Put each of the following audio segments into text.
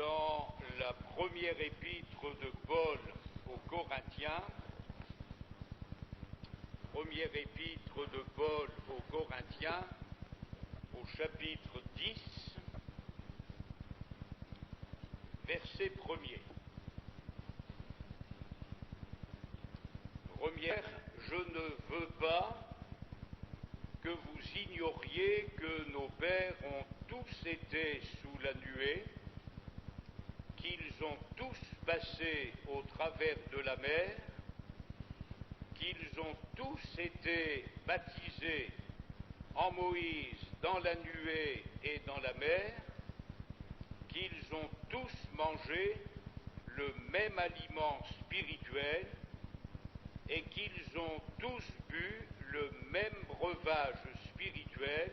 dans la première épître de Paul aux Corinthiens, première épître de Paul aux Corinthiens, au chapitre 10, verset 1er. Première, je ne veux pas que vous ignoriez que nos pères ont tous été sous la nuée, qu'ils ont tous passé au travers de la mer, qu'ils ont tous été baptisés en Moïse dans la nuée et dans la mer, qu'ils ont tous mangé le même aliment spirituel et qu'ils ont tous bu le même breuvage spirituel,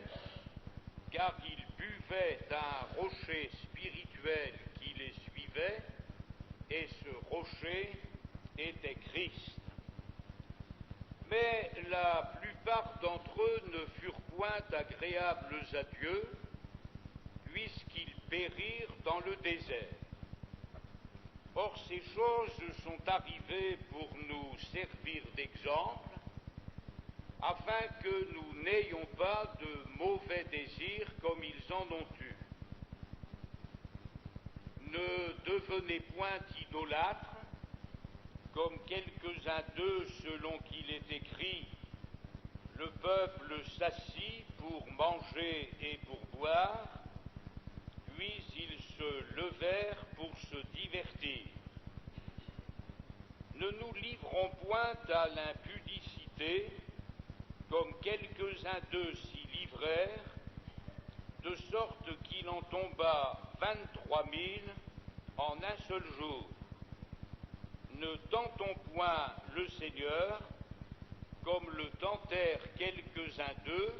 car ils buvaient d'un rocher spirituel qui les suivait, et ce rocher était Christ. Mais la plupart d'entre eux ne furent point agréables à Dieu, puisqu'ils périrent dans le désert. Or, ces choses sont arrivées pour nous servir d'exemple, afin que nous n'ayons pas de mauvais désirs comme ils en ont eu. Ne devenez point idolâtres, comme quelques-uns d'eux, selon qu'il est écrit, le peuple s'assit pour manger et pour boire, puis ils se levèrent pour se divertir. Ne nous livrons point à l'impudicité, comme quelques-uns d'eux s'y livrèrent, de sorte qu'il en tomba 23 000 en un seul jour. Ne tentons point le Seigneur, comme le tentèrent quelques-uns d'eux,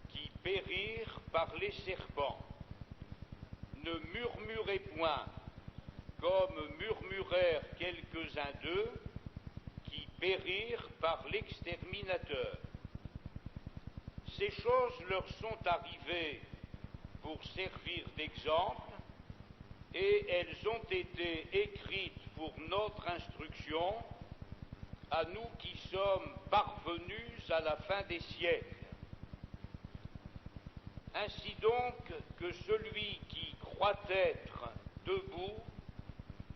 qui périrent par les serpents. Ne murmurez point, comme murmurèrent quelques-uns d'eux, qui périrent par l'exterminateur. Ces choses leur sont arrivées pour servir d'exemple, et elles ont été écrites pour notre instruction, à nous qui sommes parvenus à la fin des siècles. Ainsi donc, que celui qui croit être debout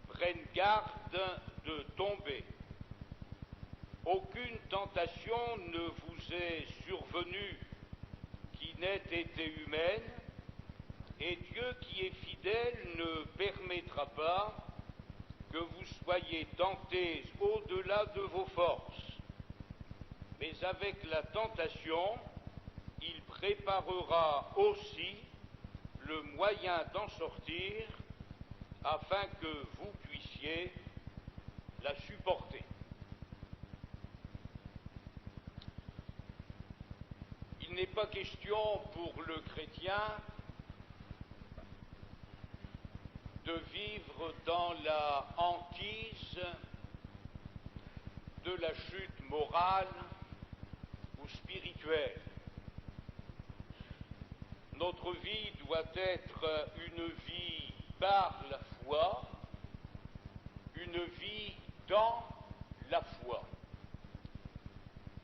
prenne garde de tomber. Aucune tentation ne vous est survenue qui n'ait été humaine, et Dieu qui est fidèle ne permettra pas que vous soyez tentés au-delà de vos forces. Mais avec la tentation, il préparera aussi le moyen d'en sortir, afin que vous puissiez la supporter. Il n'est pas question pour le chrétien de vivre dans la hantise de la chute morale ou spirituelle. Notre vie doit être une vie par la foi, une vie dans la foi.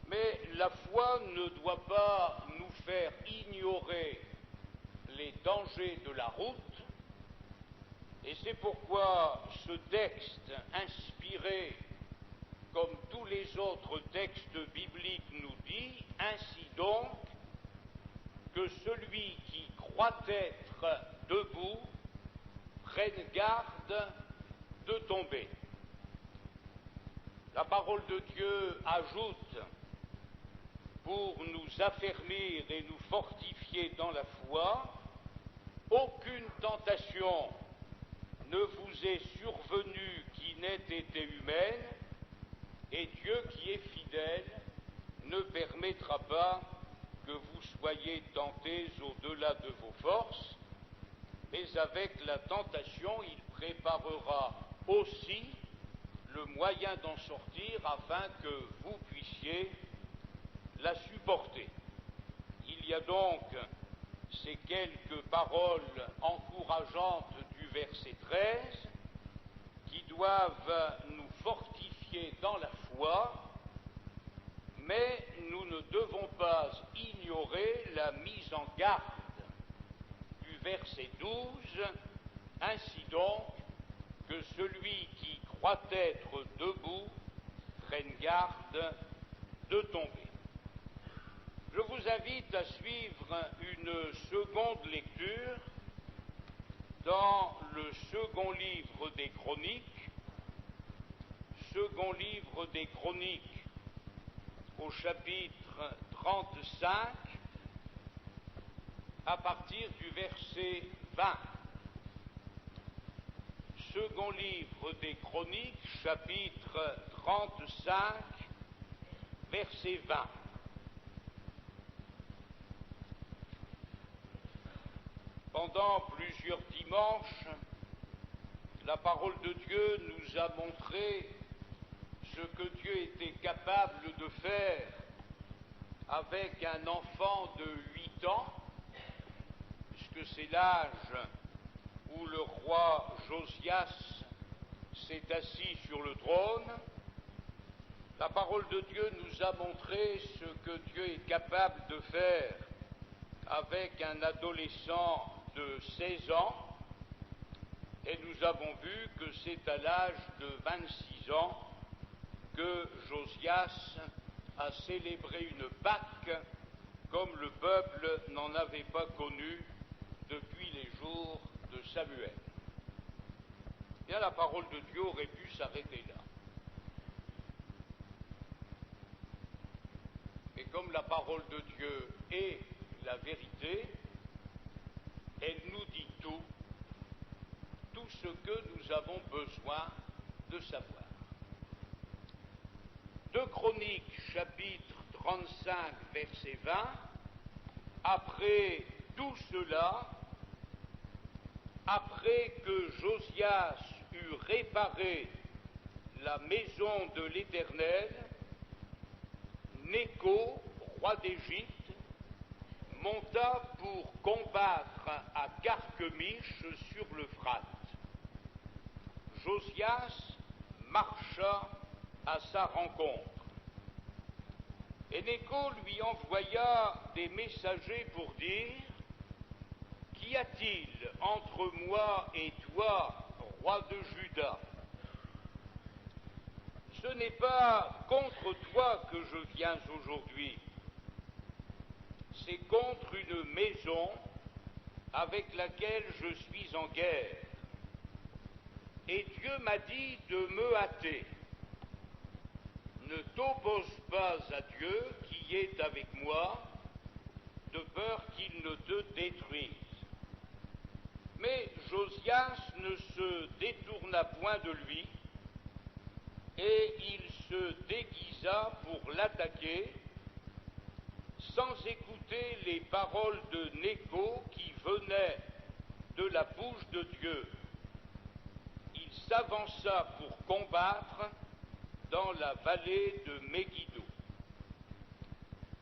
Mais la foi ne doit pas nous faire ignorer les dangers de la route, et c'est pourquoi ce texte inspiré, comme tous les autres textes bibliques, nous dit, ainsi donc, que celui qui croit être debout prenne garde de tomber. La parole de Dieu ajoute, pour nous affermir et nous fortifier dans la foi, aucune tentation ne vous est survenue qui n'ait été humaine, et Dieu qui est fidèle ne permettra pas que vous soyez tentés au-delà de vos forces, mais avec la tentation, il préparera aussi le moyen d'en sortir afin que vous puissiez la supporter. Il y a donc ces quelques paroles encourageantes du verset 13, qui doivent nous fortifier dans la foi, mais nous ne devons pas ignorer la mise en garde du verset 12, ainsi donc que celui qui croit être debout prenne garde de tomber. Je vous invite à suivre une seconde lecture dans le second livre des Chroniques, au chapitre 35, à partir du verset 20. Second livre des Chroniques, chapitre 35, verset 20. Pendant plusieurs dimanches, la parole de Dieu nous a montré ce que Dieu était capable de faire avec un enfant de 8 ans, puisque c'est l'âge où le roi Josias s'est assis sur le trône. La parole de Dieu nous a montré ce que Dieu est capable de faire avec un adolescent de 16 ans, et nous avons vu que c'est à l'âge de 26 ans que Josias a célébré une Pâque comme le peuple n'en avait pas connu depuis les jours de Samuel. Bien, la parole de Dieu aurait pu s'arrêter là. Et comme la parole de Dieu est la vérité, elle nous dit tout ce que nous avons besoin de savoir. 2 Chroniques, chapitre 35, verset 20, après tout cela, après que Josias eut réparé la maison de l'Éternel, Nécho, roi d'Égypte, monta pour combattre à Carchemish sur l'Euphrate. Josias marcha à sa rencontre. Et Nécho lui envoya des messagers pour dire: Qu'y a-t-il entre moi et toi, roi de Juda? Ce n'est pas contre toi que je viens aujourd'hui, c'est contre une maison avec laquelle je suis en guerre. Et Dieu m'a dit de me hâter. Ne t'oppose pas à Dieu qui est avec moi, de peur qu'il ne te détruise. Mais Josias ne se détourna point de lui, et il se déguisa pour l'attaquer, sans écouter les paroles de Nécho qui venaient de la bouche de Dieu. Il s'avança pour combattre dans la vallée de Megiddo.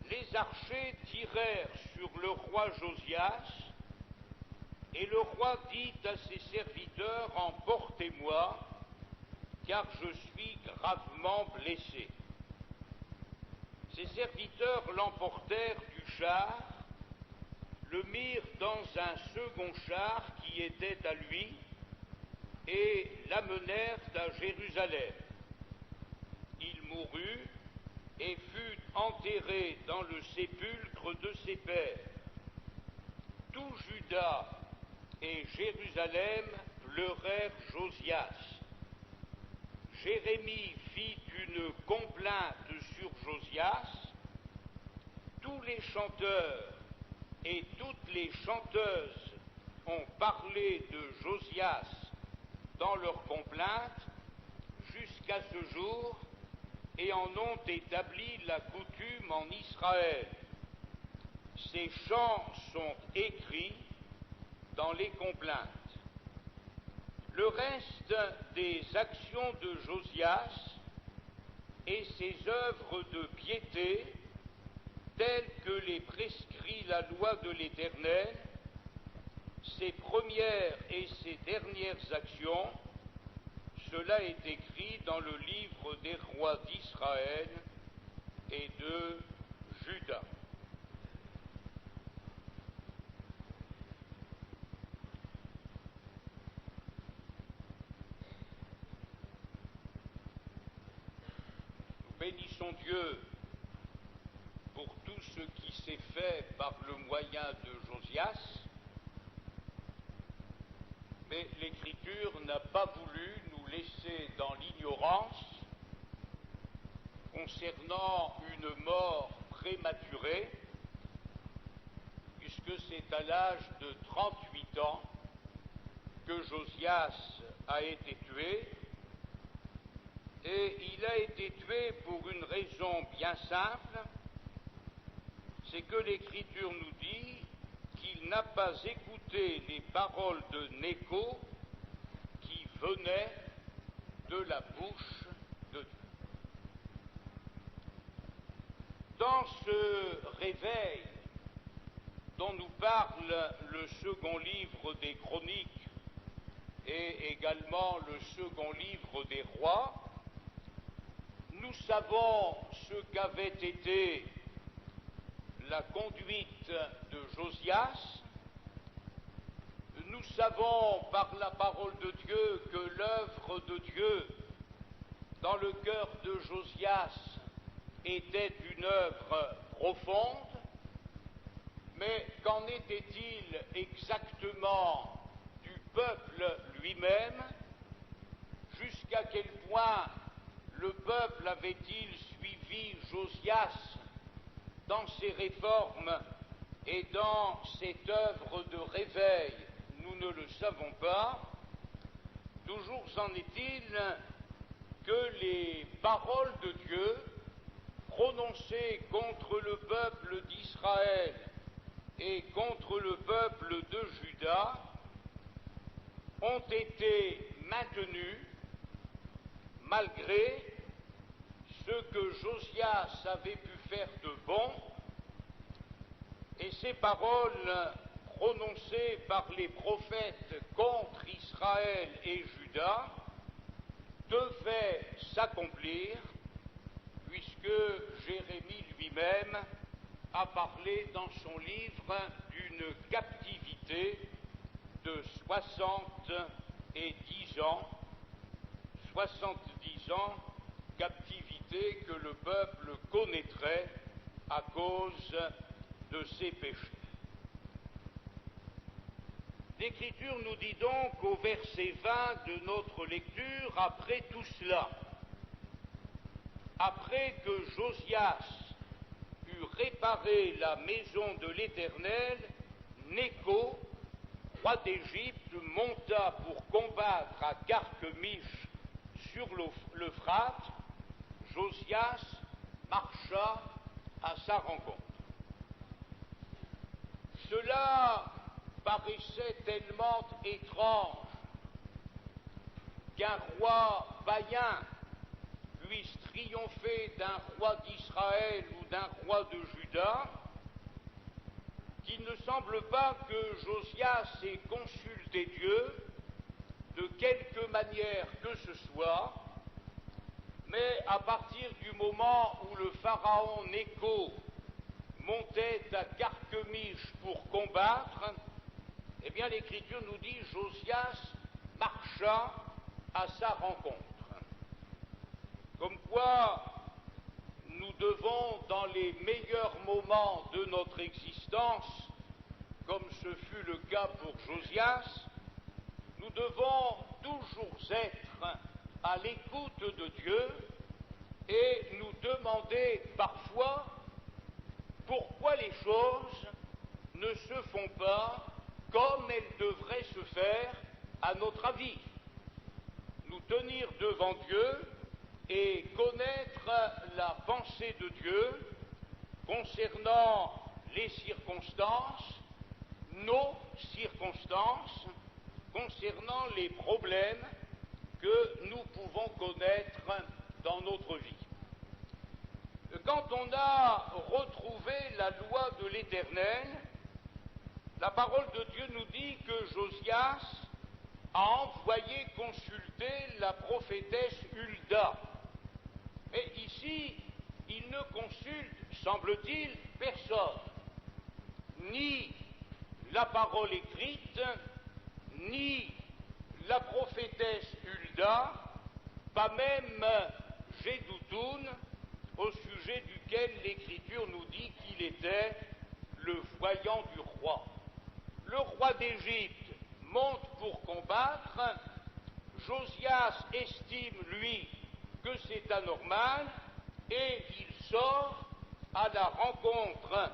Les archers tirèrent sur le roi Josias, et le roi dit à ses serviteurs: Emportez-moi, car je suis gravement blessé. Ses serviteurs l'emportèrent du char, le mirent dans un second char qui était à lui, et l'amenèrent à Jérusalem. Il mourut et fut enterré dans le sépulcre de ses pères. Tout Juda et Jérusalem pleurèrent Josias. Jérémie fit une complainte sur Josias. Tous les chanteurs et toutes les chanteuses ont parlé de Josias dans leurs complaintes jusqu'à ce jour, et en ont établi la coutume en Israël. Ces chants sont écrits dans les complaintes. Le reste des actions de Josias et ses œuvres de piété, telles que les prescrit la loi de l'Éternel, ses premières et ses dernières actions, cela est écrit dans le livre des rois d'Israël et de Juda. Nous bénissons Dieu pour tout ce qui s'est fait par le moyen de Josias, mais l'Écriture n'a pas voulu nous laisser dans l'ignorance concernant une mort prématurée, puisque c'est à l'âge de 38 ans que Josias a été tué, et il a été tué pour une raison bien simple, c'est que l'Écriture nous dit qu'il n'a pas écouté les paroles de Néco qui venaient de la bouche de Dieu. Dans ce réveil dont nous parle le second livre des Chroniques et également le second livre des Rois, nous savons ce qu'avait été la conduite de Josias. Nous savons par la parole de Dieu que l'œuvre de Dieu dans le cœur de Josias était une œuvre profonde, mais qu'en était-il exactement du peuple lui-même? Jusqu'à quel point le peuple avait-il suivi Josias dans ses réformes et dans cette œuvre de réveil? Nous ne le savons pas. Toujours en est-il que les paroles de Dieu prononcées contre le peuple d'Israël et contre le peuple de Juda ont été maintenues malgré ce que Josias avait pu faire de bon, et ces paroles prononcées par les prophètes contre Israël et Juda devaient s'accomplir, puisque Jérémie lui-même a parlé dans son livre d'une captivité de 70 ans, 70 ans, captivité que le peuple connaîtrait à cause de ses péchés. L'Écriture nous dit donc au verset 20 de notre lecture, après tout cela, après que Josias eut réparé la maison de l'Éternel, Néco, roi d'Égypte, monta pour combattre à Carchemish sur l'Euphrate. Josias marcha à sa rencontre. Cela paraissait tellement étrange qu'un roi païen puisse triompher d'un roi d'Israël ou d'un roi de Juda, qu'il ne semble pas que Josias ait consulté Dieu de quelque manière que ce soit, mais à partir du moment où le pharaon Néco montait à Carchemish pour combattre, eh bien l'Écriture nous dit Josias marcha à sa rencontre. Comme quoi, nous devons, dans les meilleurs moments de notre existence, comme ce fut le cas pour Josias, nous devons toujours être à l'écoute de Dieu et nous demander parfois pourquoi les choses ne se font pas comme elles devraient se faire à notre avis. Nous tenir devant Dieu et connaître la pensée de Dieu concernant les circonstances, nos circonstances, concernant les problèmes que nous pouvons connaître dans notre vie. Quand on a retrouvé la loi de l'Éternel, La parole de Dieu nous dit que Josias a envoyé consulter la prophétesse Hulda. Mais ici, il ne consulte, semble-t-il, personne, ni la parole écrite, ni la prophétesse Hulda, pas même Jédoutoun, au sujet duquel l'Écriture nous dit qu'il était le voyant du roi. Le roi d'Égypte monte pour combattre, Josias estime, lui, que c'est anormal, et il sort à la rencontre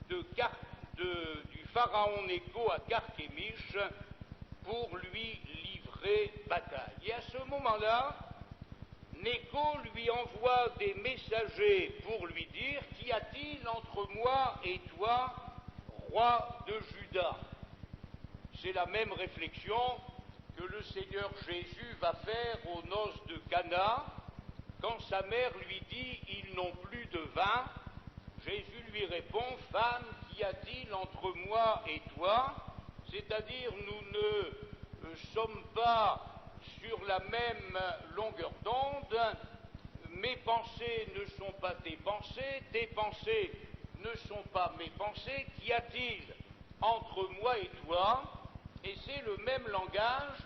du pharaon Nécho à Carchemish pour lui livrer bataille. Et à ce moment-là, Nécho lui envoie des messagers pour lui dire « Qu'y a-t-il entre moi et toi, roi de Juda ?» C'est la même réflexion que le Seigneur Jésus va faire aux noces de Cana, quand sa mère lui dit « Ils n'ont plus de vin », Jésus lui répond « Femme, qu'y a-t-il entre moi et toi ?» C'est-à-dire, nous ne sommes pas sur la même longueur d'onde, mes pensées ne sont pas tes pensées ne sont pas mes pensées, qu'y a-t-il entre moi et toi? Et c'est le même langage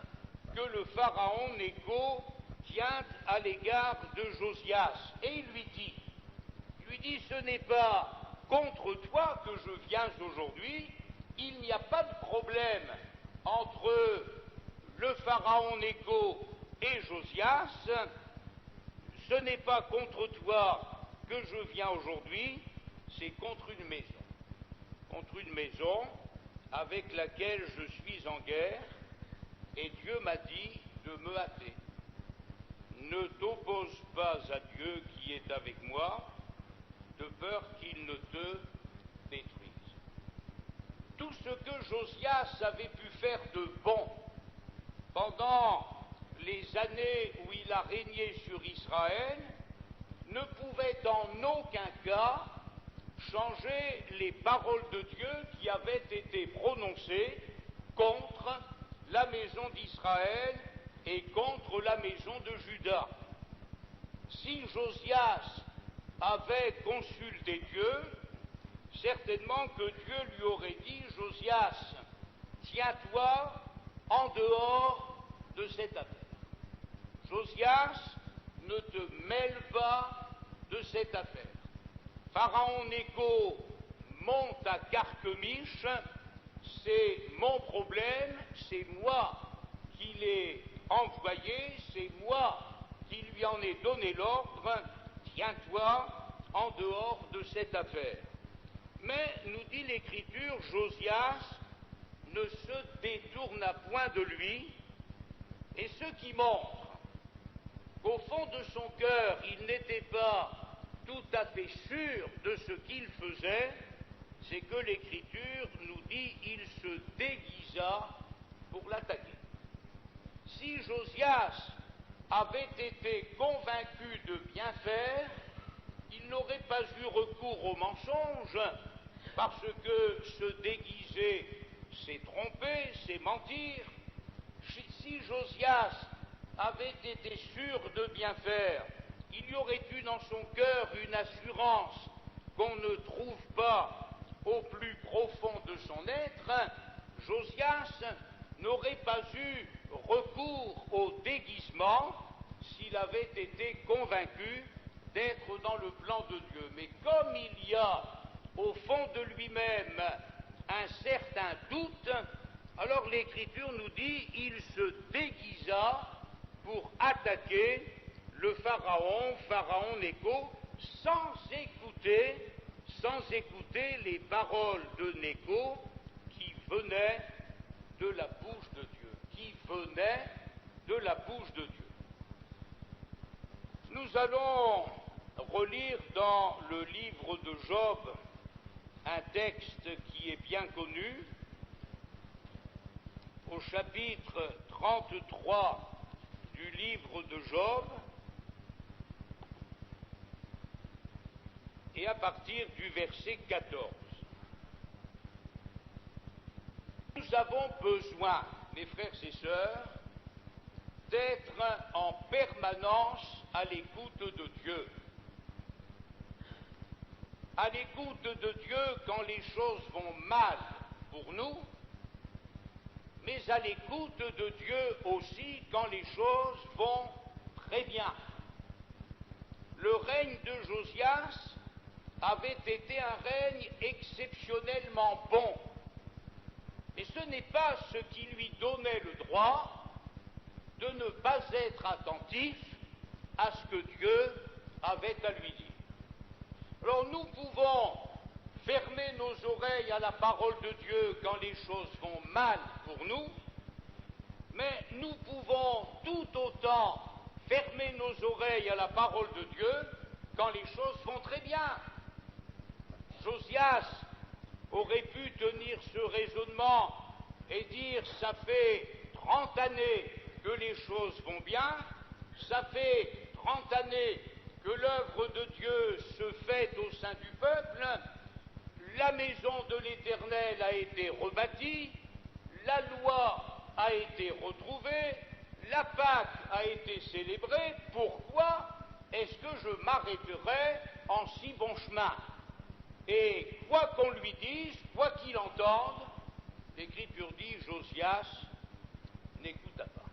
que le pharaon Nécho tient à l'égard de Josias. Et il lui dit, ce n'est pas contre toi que je viens aujourd'hui, il n'y a pas de problème entre le pharaon Nécho et Josias, ce n'est pas contre toi que je viens aujourd'hui, c'est contre une maison avec laquelle je suis en guerre, et Dieu m'a dit de me hâter. Ne t'oppose pas à Dieu qui est avec moi, de peur qu'il ne te détruise. Tout ce que Josias avait pu faire de bon pendant les années où il a régné sur Israël ne pouvait en aucun cas changer les paroles de Dieu qui avaient été prononcées contre la maison d'Israël et contre la maison de Juda. Si Josias avait consulté Dieu, certainement que Dieu lui aurait dit, Josias, tiens-toi en dehors de cette affaire. Josias, ne te mêle pas de cette affaire. Pharaon Nécho monte à Carchemish, c'est mon problème, c'est moi qui l'ai envoyé, c'est moi qui lui en ai donné l'ordre, tiens-toi en dehors de cette affaire. Mais, nous dit l'Écriture, Josias ne se détourna point de lui, et ce qui montre qu'au fond de son cœur, il n'était pas tout à fait sûr de ce qu'il faisait, c'est que l'Écriture nous dit il se déguisa pour l'attaquer. Si Josias avait été convaincu de bien faire, il n'aurait pas eu recours au mensonge, parce que se déguiser, c'est tromper, c'est mentir. Si Josias avait été sûr de bien faire, il y aurait eu dans son cœur une assurance qu'on ne trouve pas au plus profond de son être. Josias n'aurait pas eu recours au déguisement s'il avait été convaincu d'être dans le plan de Dieu. Mais comme il y a au fond de lui-même un certain doute, alors l'Écriture nous dit il se déguisa pour attaquer le pharaon Nécho, sans écouter les paroles de Nécho qui venaient de la bouche de Dieu, Nous allons relire dans le livre de Job un texte qui est bien connu, au chapitre 33 du livre de Job, et à partir du verset 14. nous avons besoin, mes frères et sœurs, d'être en permanence à l'écoute de Dieu. À l'écoute de Dieu quand les choses vont mal pour nous, mais à l'écoute de Dieu aussi quand les choses vont très bien. Le règne de Josias avait été un règne exceptionnellement bon, et ce n'est pas ce qui lui donnait le droit de ne pas être attentif à ce que Dieu avait à lui dire. Alors nous pouvons fermer nos oreilles à la parole de Dieu quand les choses vont mal pour nous, mais nous pouvons tout autant fermer nos oreilles à la parole de Dieu quand les choses vont très bien. Josias aurait pu tenir ce raisonnement et dire « ça fait 30 années que les choses vont bien, ça fait 30 années que l'œuvre de Dieu se fait au sein du peuple, la maison de l'Éternel a été rebâtie, la loi a été retrouvée, la Pâque a été célébrée, pourquoi est-ce que je m'arrêterais en si bon chemin ?» Et quoi qu'on lui dise, quoi qu'il entende, l'Écriture dit Josias n'écouta pas.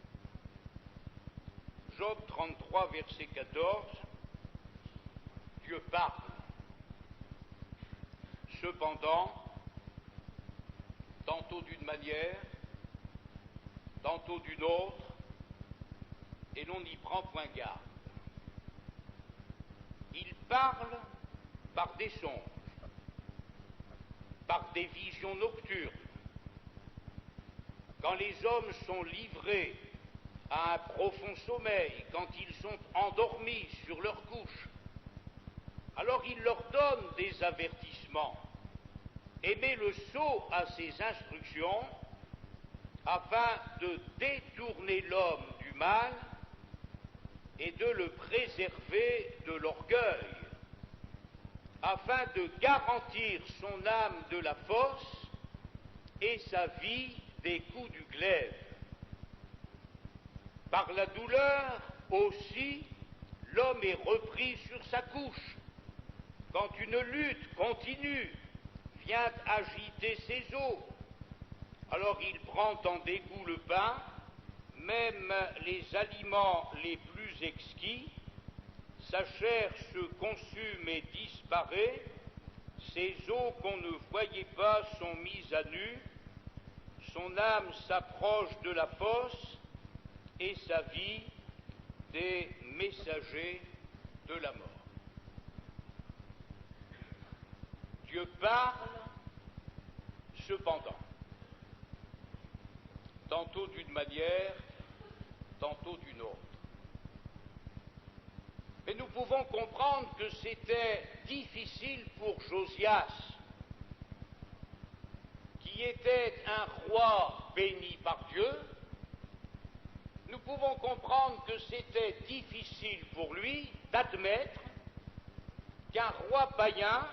Job 33, verset 14, Dieu parle. Cependant, tantôt d'une manière, tantôt d'une autre, et l'on n'y prend point garde. Il parle par des songes, par des visions nocturnes. Quand les hommes sont livrés à un profond sommeil, quand ils sont endormis sur leur couche, alors il leur donne des avertissements et met le sceau à ses instructions afin de détourner l'homme du mal et de le préserver de l'orgueil, afin de garantir son âme de la fosse et sa vie des coups du glaive. Par la douleur aussi, l'homme est repris sur sa couche. Quand une lutte continue vient agiter ses os, alors il prend en dégoût le pain, même les aliments les plus exquis, sa chair se consume et disparaît, ses os qu'on ne voyait pas sont mis à nu, son âme s'approche de la fosse et sa vie des messagers de la mort. Dieu parle, cependant, tantôt d'une manière, tantôt d'une autre. Mais nous pouvons comprendre que c'était difficile pour Josias, qui était un roi béni par Dieu. Nous pouvons comprendre que c'était difficile pour lui d'admettre qu'un roi païen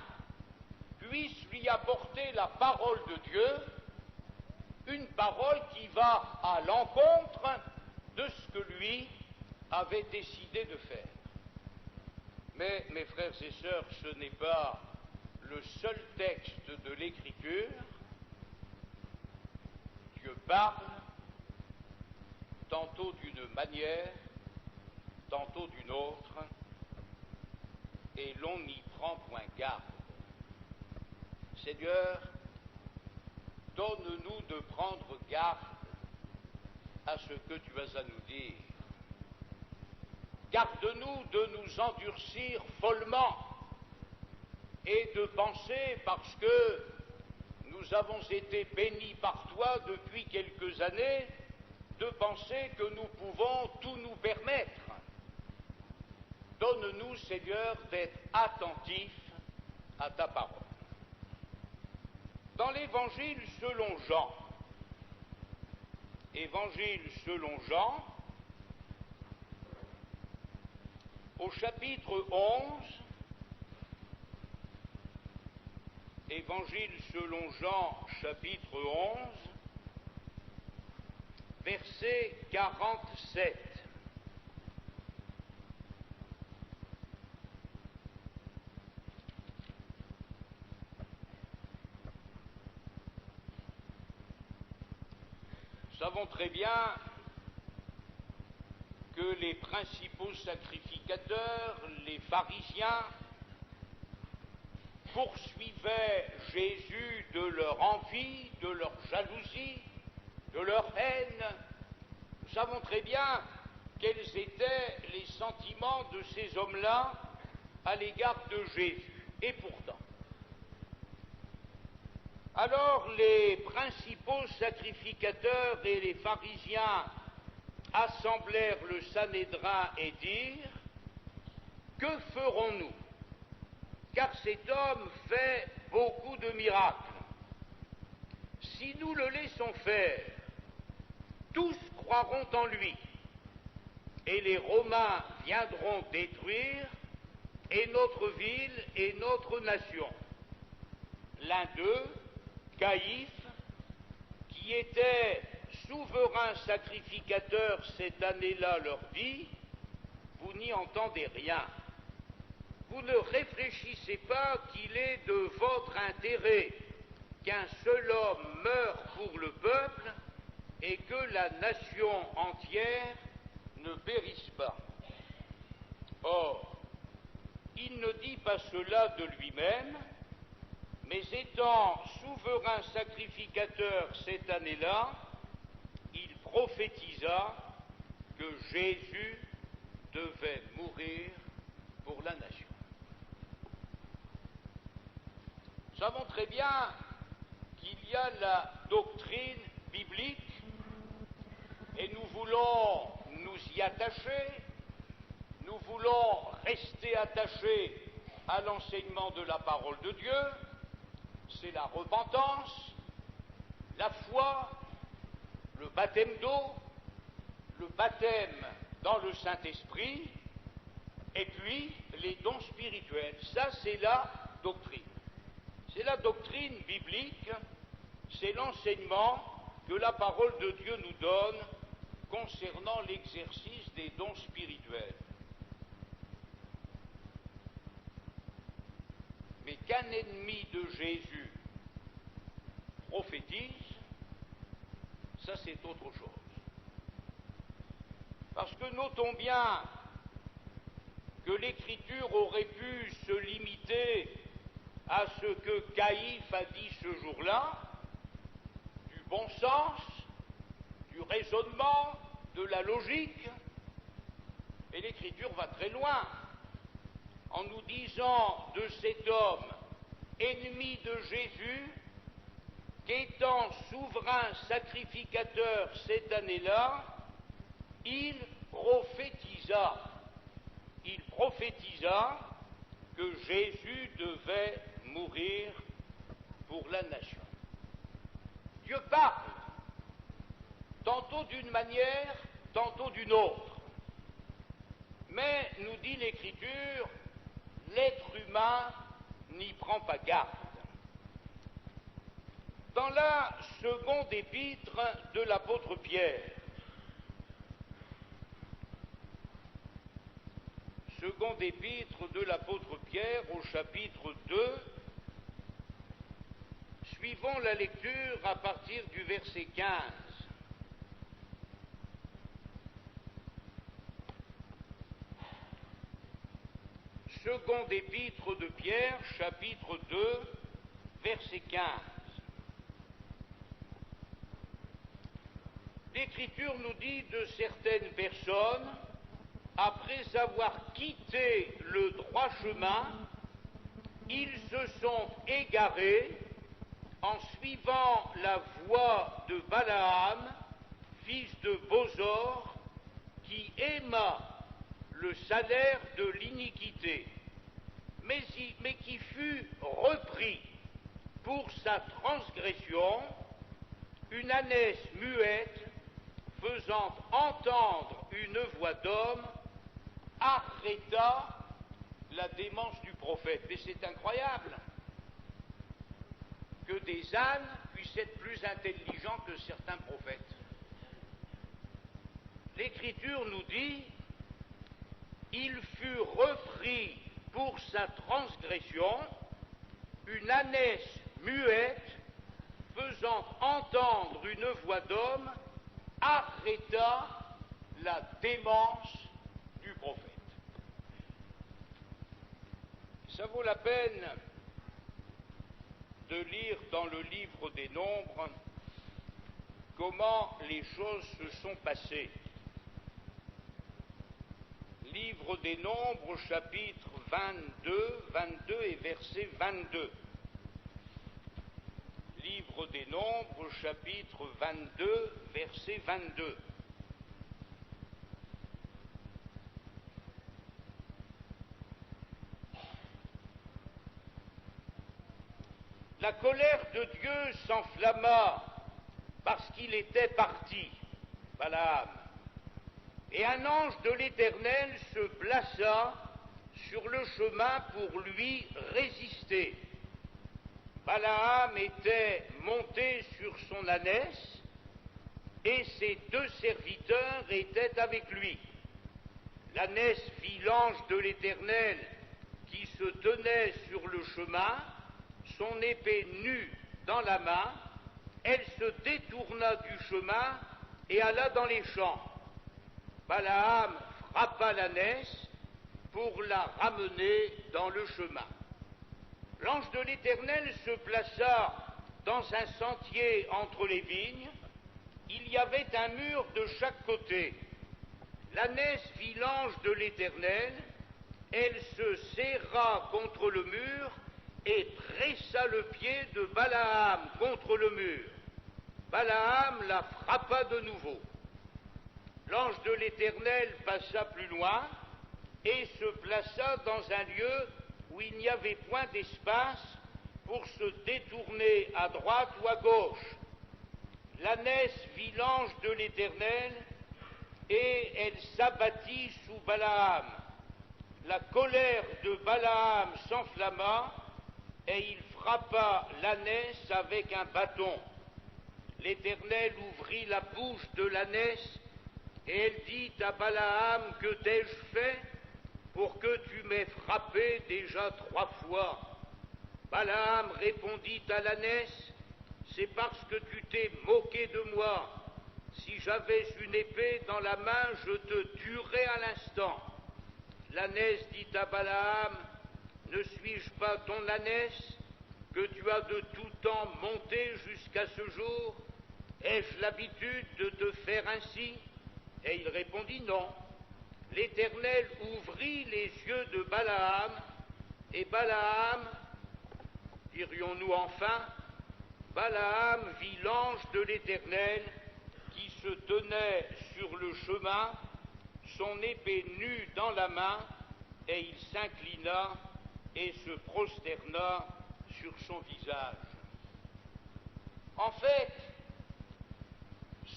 puisse lui apporter la parole de Dieu, une parole qui va à l'encontre de ce que lui avait décidé de faire. Mais, mes frères et sœurs, ce n'est pas le seul texte de l'Écriture. Dieu parle, tantôt d'une manière, tantôt d'une autre, et l'on n'y prend point garde. Seigneur, donne-nous de prendre garde à ce que tu as à nous dire. Garde-nous de nous endurcir follement et de penser, parce que nous avons été bénis par toi depuis quelques années, de penser que nous pouvons tout nous permettre. Donne-nous, Seigneur, d'être attentifs à ta parole. Dans l'Évangile selon Jean, au chapitre 11, Évangile selon Jean, chapitre 11, verset 47. Nous savons très bien que les principaux sacrificateurs, les pharisiens, poursuivaient Jésus de leur envie, de leur jalousie, de leur haine. Nous savons très bien quels étaient les sentiments de ces hommes-là à l'égard de Jésus. Et pourtant, alors les principaux sacrificateurs et les pharisiens assemblèrent le Sanhédrin et dirent : « Que ferons-nous ? Car cet homme fait beaucoup de miracles. Si nous le laissons faire, tous croiront en lui, et les Romains viendront détruire et notre ville et notre nation. » L'un d'eux, Caïphe, qui était souverain sacrificateur cette année-là, leur dit : « Vous n'y entendez rien. Vous ne réfléchissez pas qu'il est de votre intérêt qu'un seul homme meure pour le peuple et que la nation entière ne périsse pas. » Or, il ne dit pas cela de lui-même, mais étant souverain sacrificateur cette année-là, il prophétisa que Jésus devait mourir pour la nation. Nous savons très bien qu'il y a la doctrine biblique et nous voulons nous y attacher, nous voulons rester attachés à l'enseignement de la parole de Dieu. C'est la repentance, la foi, le baptême d'eau, le baptême dans le Saint-Esprit, et puis les dons spirituels. Ça, c'est la doctrine. C'est la doctrine biblique, c'est l'enseignement que la parole de Dieu nous donne concernant l'exercice des dons spirituels. Mais qu'un ennemi de Jésus prophétise, ça c'est autre chose. Parce que notons bien que l'Écriture aurait pu se limiter à ce que Caïphe a dit ce jour-là, du bon sens, du raisonnement, de la logique, et l'Écriture va très loin en nous disant de cet homme, ennemi de Jésus, qu'étant souverain sacrificateur cette année-là, il prophétisa que Jésus devait mourir pour la nation. Dieu parle, tantôt d'une manière, tantôt d'une autre. Mais, nous dit l'Écriture, l'être humain n'y prend pas garde. Dans la seconde épître de l'apôtre Pierre, seconde épître de l'apôtre Pierre au chapitre 2, suivons la lecture à partir du verset 15. Seconde épître de Pierre, chapitre 2, verset 15. L'Écriture nous dit de certaines personnes, après avoir quitté le droit chemin, ils se sont égarés en suivant la voie de Balaam, fils de Bosor, qui aima le salaire de l'iniquité, mais qui fut repris pour sa transgression, une ânesse muette, faisant entendre une voix d'homme, arrêta la démence du prophète. Mais c'est incroyable que des ânes puissent être plus intelligents que certains prophètes. l'Écriture nous dit, il fut repris pour sa transgression, une ânesse muette, faisant entendre une voix d'homme, arrêta la démence du prophète. Ça vaut la peine de lire dans le livre des Nombres comment les choses se sont passées. Livre des Nombres, chapitre 22 et verset 22. Livre des Nombres, chapitre 22, verset 22. La colère de Dieu s'enflamma parce qu'il était parti, Balaam. Et un ange de l'Éternel se plaça sur le chemin pour lui résister. Balaam était monté sur son ânesse et ses 2 serviteurs étaient avec lui. L'ânesse vit l'ange de l'Éternel qui se tenait sur le chemin, son épée nue dans la main. Elle se détourna du chemin et alla dans les champs. Balaam frappa l'ânesse pour la ramener dans le chemin. L'ange de l'Éternel se plaça dans un sentier entre les vignes. Il y avait un mur de chaque côté. L'ânesse vit l'ange de l'Éternel. Elle se serra contre le mur et pressa le pied de Balaam contre le mur. Balaam la frappa de nouveau. L'ange de l'Éternel passa plus loin et se plaça dans un lieu où il n'y avait point d'espace pour se détourner à droite ou à gauche. L'ânesse vit l'ange de l'Éternel et elle s'abattit sous Balaam. La colère de Balaam s'enflamma et il frappa l'ânesse avec un bâton. L'Éternel ouvrit la bouche de l'ânesse et elle dit à Balaam, que t'ai-je fait pour que tu m'aies frappé déjà 3 fois? Balaam répondit à l'ânesse, c'est parce que tu t'es moqué de moi. Si j'avais une épée dans la main, je te tuerais à l'instant. L'ânesse dit à Balaam, ne suis-je pas ton ânesse que tu as de tout temps monté jusqu'à ce jour? Ai-je l'habitude de te faire ainsi? Et il répondit non. L'Éternel ouvrit les yeux de Balaam, et Balaam, dirions-nous enfin, Balaam vit l'ange de l'Éternel qui se tenait sur le chemin, son épée nue dans la main, et il s'inclina et se prosterna sur son visage. En fait,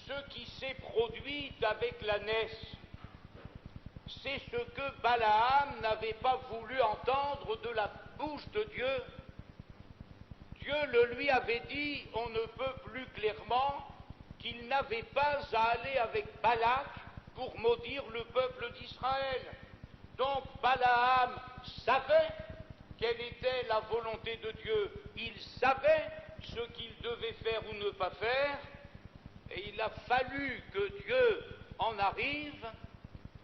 ce qui s'est produit avec l'ânesse, c'est ce que Balaam n'avait pas voulu entendre de la bouche de Dieu. Dieu le lui avait dit, on ne peut plus clairement, qu'il n'avait pas à aller avec Balak pour maudire le peuple d'Israël. Donc Balaam savait quelle était la volonté de Dieu, il savait ce qu'il devait faire ou ne pas faire, et il a fallu que Dieu en arrive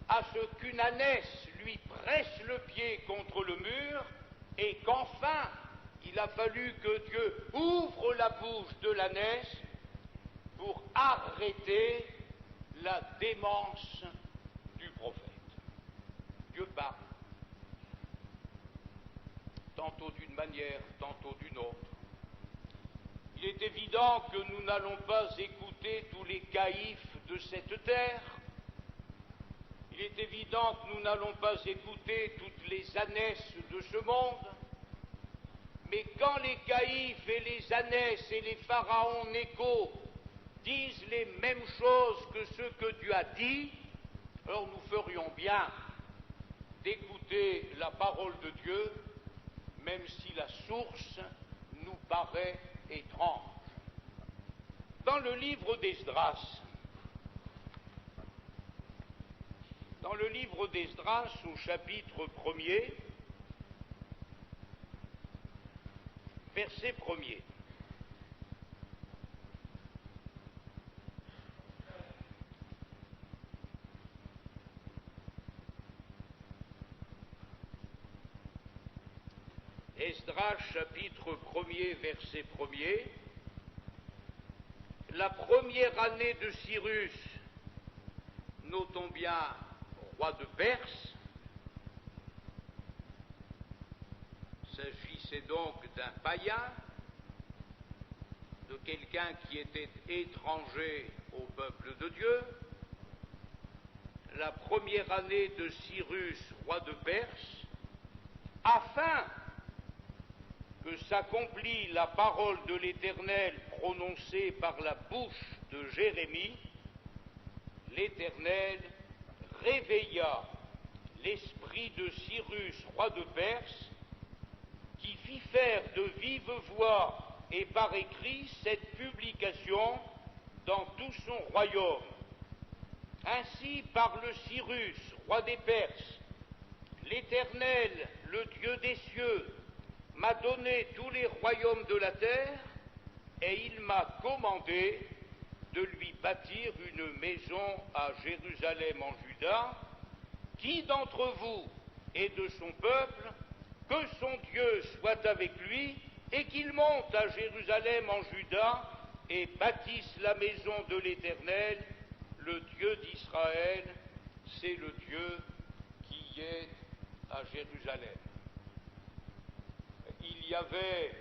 à ce qu'une ânesse lui presse le pied contre le mur, et qu'enfin il a fallu que Dieu ouvre la bouche de l'ânesse pour arrêter la démence du prophète. Dieu parle, tantôt d'une manière, tantôt d'une autre. Il est évident que nous n'allons pas écouter tous les caïfs de cette terre. Il est évident que nous n'allons pas écouter toutes les ânesses de ce monde. Mais quand les caïfs et les ânesses et les pharaons Nécho disent les mêmes choses que ce que Dieu a dit, alors nous ferions bien d'écouter la parole de Dieu, même si la source nous paraît étrange. Dans le livre d'Esdras, livre d'Esdras au chapitre 1er, verset 1er. Esdras, chapitre 1er, verset 1er. La première année de Cyrus, notons bien, roi de Perse, s'agissait donc d'un païen, de quelqu'un qui était étranger au peuple de Dieu. La première année de Cyrus, roi de Perse, afin que s'accomplit la parole de l'Éternel prononcée par la bouche de Jérémie, l'Éternel réveilla l'esprit de Cyrus, roi de Perse, qui fit faire de vive voix et par écrit cette publication dans tout son royaume. Ainsi parle Cyrus, roi des Perses, l'Éternel, le Dieu des cieux, m'a donné tous les royaumes de la terre, et il m'a commandé de lui bâtir une maison à Jérusalem en Juda. Qui d'entre vous est de son peuple, que son Dieu soit avec lui, et qu'il monte à Jérusalem en Juda, et bâtisse la maison de l'Éternel, le Dieu d'Israël, c'est le Dieu qui est à Jérusalem. Il y avait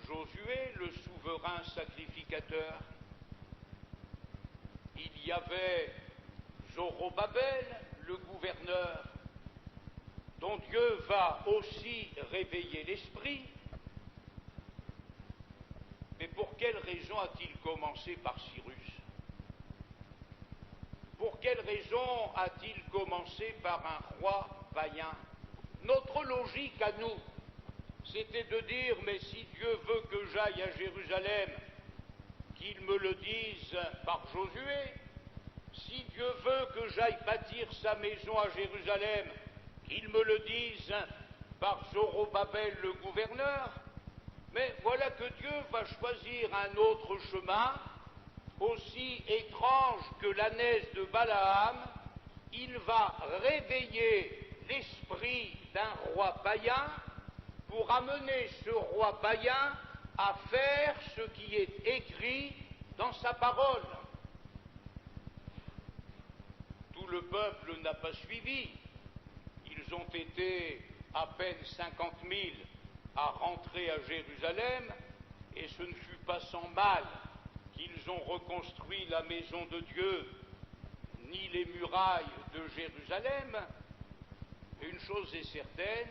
Josué, le souverain sacrificateur. Il y avait Zorobabel, le gouverneur, dont Dieu va aussi réveiller l'esprit. Mais pour quelle raison a-t-il commencé par Cyrus? Pour quelle raison a-t-il commencé par un roi païen? Notre logique à nous, c'était de dire, mais si Dieu veut que j'aille à Jérusalem, qu'il me le dise par Josué. Si Dieu veut que j'aille bâtir sa maison à Jérusalem, qu'il me le dise par Zorobabel le gouverneur. Mais voilà que Dieu va choisir un autre chemin, aussi étrange que l'ânesse de Balaam. Il va réveiller l'esprit d'un roi païen pour amener ce roi païen à faire ce qui est écrit dans sa parole. Tout le peuple n'a pas suivi. Ils ont été à peine 50 000 à rentrer à Jérusalem, et ce ne fut pas sans mal qu'ils ont reconstruit la maison de Dieu, ni les murailles de Jérusalem. Une chose est certaine,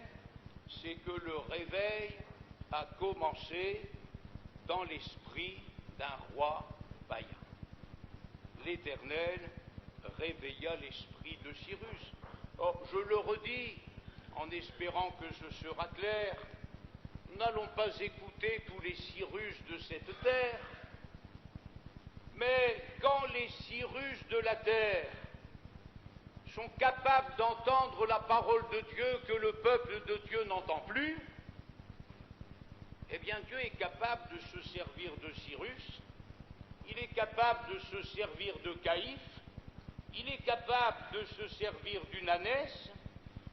c'est que le réveil a commencé dans l'esprit d'un roi païen. L'Éternel réveilla l'esprit de Cyrus. Or, je le redis, en espérant que ce sera clair, nous n'allons pas écouter tous les Cyrus de cette terre, mais quand les Cyrus de la terre sont capables d'entendre la parole de Dieu que le peuple de Dieu n'entend plus, eh bien Dieu est capable de se servir de Cyrus, il est capable de se servir de Caïphe, il est capable de se servir d'une ânesse.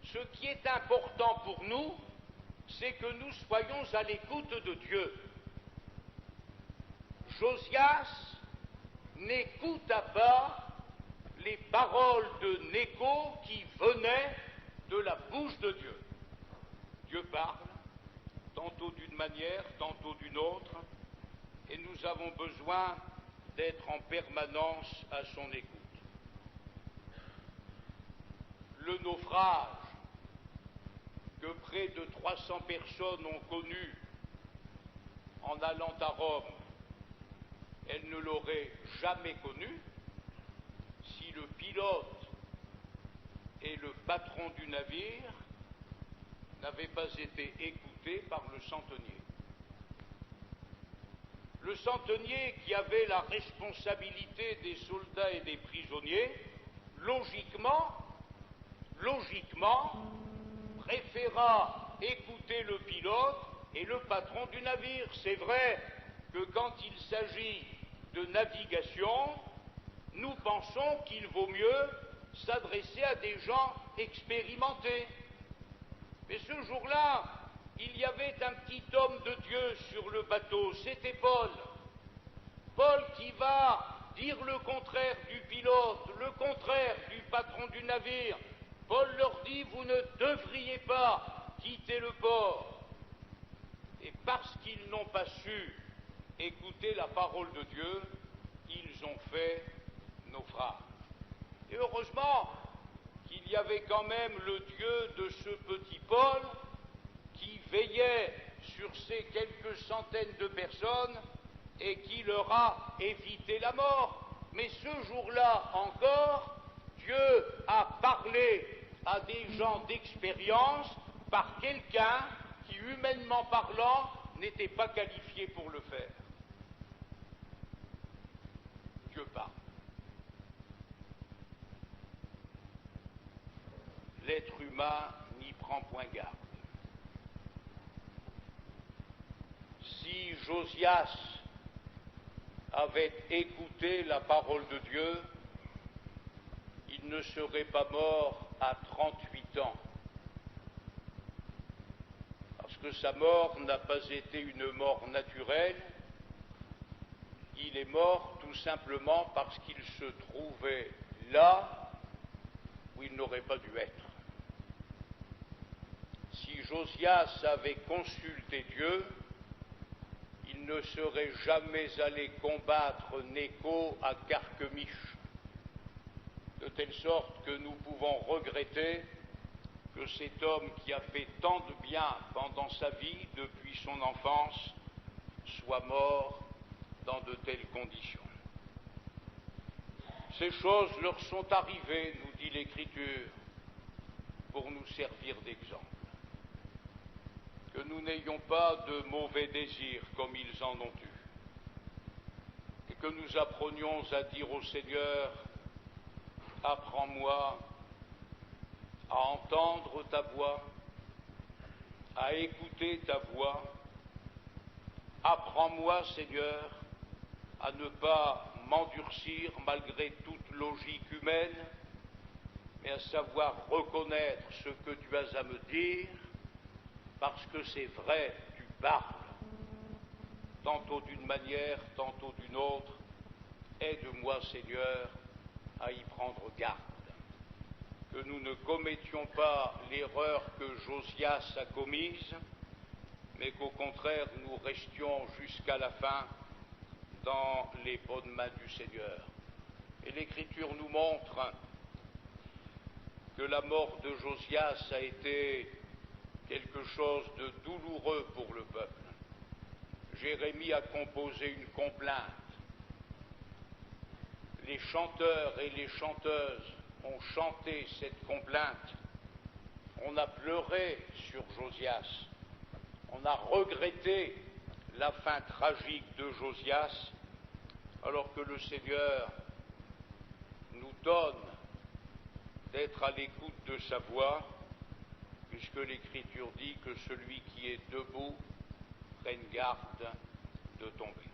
Ce qui est important pour nous, c'est que nous soyons à l'écoute de Dieu. Josias n'écouta pas les paroles de Nécho qui venaient de la bouche de Dieu. Dieu parle, tantôt d'une manière, tantôt d'une autre, et nous avons besoin d'être en permanence à son écoute. Le naufrage que près de 300 personnes ont connu en allant à Rome, elles ne l'auraient jamais connu si le pilote et le patron du navire n'avaient pas été écoutés par le centenier. Le centenier qui avait la responsabilité des soldats et des prisonniers logiquement, préféra écouter le pilote et le patron du navire. C'est vrai que quand il s'agit de navigation, nous pensons qu'il vaut mieux s'adresser à des gens expérimentés. Mais ce jour-là, il y avait un petit homme de Dieu sur le bateau, c'était Paul. Paul qui va dire le contraire du pilote, le contraire du patron du navire. Paul leur dit, vous ne devriez pas quitter le port. Et parce qu'ils n'ont pas su écouter la parole de Dieu, ils ont fait naufrage. Et heureusement qu'il y avait quand même le Dieu de ce petit Paul qui veillait sur ces quelques centaines de personnes et qui leur a évité la mort. Mais ce jour-là encore, Dieu a parlé à des gens d'expérience par quelqu'un qui, humainement parlant, n'était pas qualifié pour le faire. Dieu parle. L'être humain n'y prend point garde. Si Josias avait écouté la parole de Dieu, il ne serait pas mort à 38 ans. Parce que sa mort n'a pas été une mort naturelle, il est mort tout simplement parce qu'il se trouvait là où il n'aurait pas dû être. Si Josias avait consulté Dieu, il ne serait jamais allé combattre Nécho à Carchemish, de telle sorte que nous pouvons regretter que cet homme qui a fait tant de bien pendant sa vie, depuis son enfance, soit mort dans de telles conditions. Ces choses leur sont arrivées, nous dit l'Écriture, pour nous servir d'exemple. Que nous n'ayons pas de mauvais désirs comme ils en ont eu, et que nous apprenions à dire au Seigneur, apprends-moi à entendre ta voix, à écouter ta voix. Apprends-moi, Seigneur, à ne pas m'endurcir malgré toute logique humaine, mais à savoir reconnaître ce que tu as à me dire, parce que c'est vrai, tu parles, tantôt d'une manière, tantôt d'une autre. Aide-moi, Seigneur, à y prendre garde. Que nous ne commettions pas l'erreur que Josias a commise, mais qu'au contraire nous restions jusqu'à la fin dans les bonnes mains du Seigneur. Et l'Écriture nous montre que la mort de Josias a été quelque chose de douloureux pour le peuple. Jérémie a composé une complainte. Les chanteurs et les chanteuses ont chanté cette complainte. On a pleuré sur Josias. On a regretté la fin tragique de Josias, alors que le Seigneur nous donne d'être à l'écoute de sa voix, puisque l'Écriture dit que celui qui est debout prenne garde de tomber.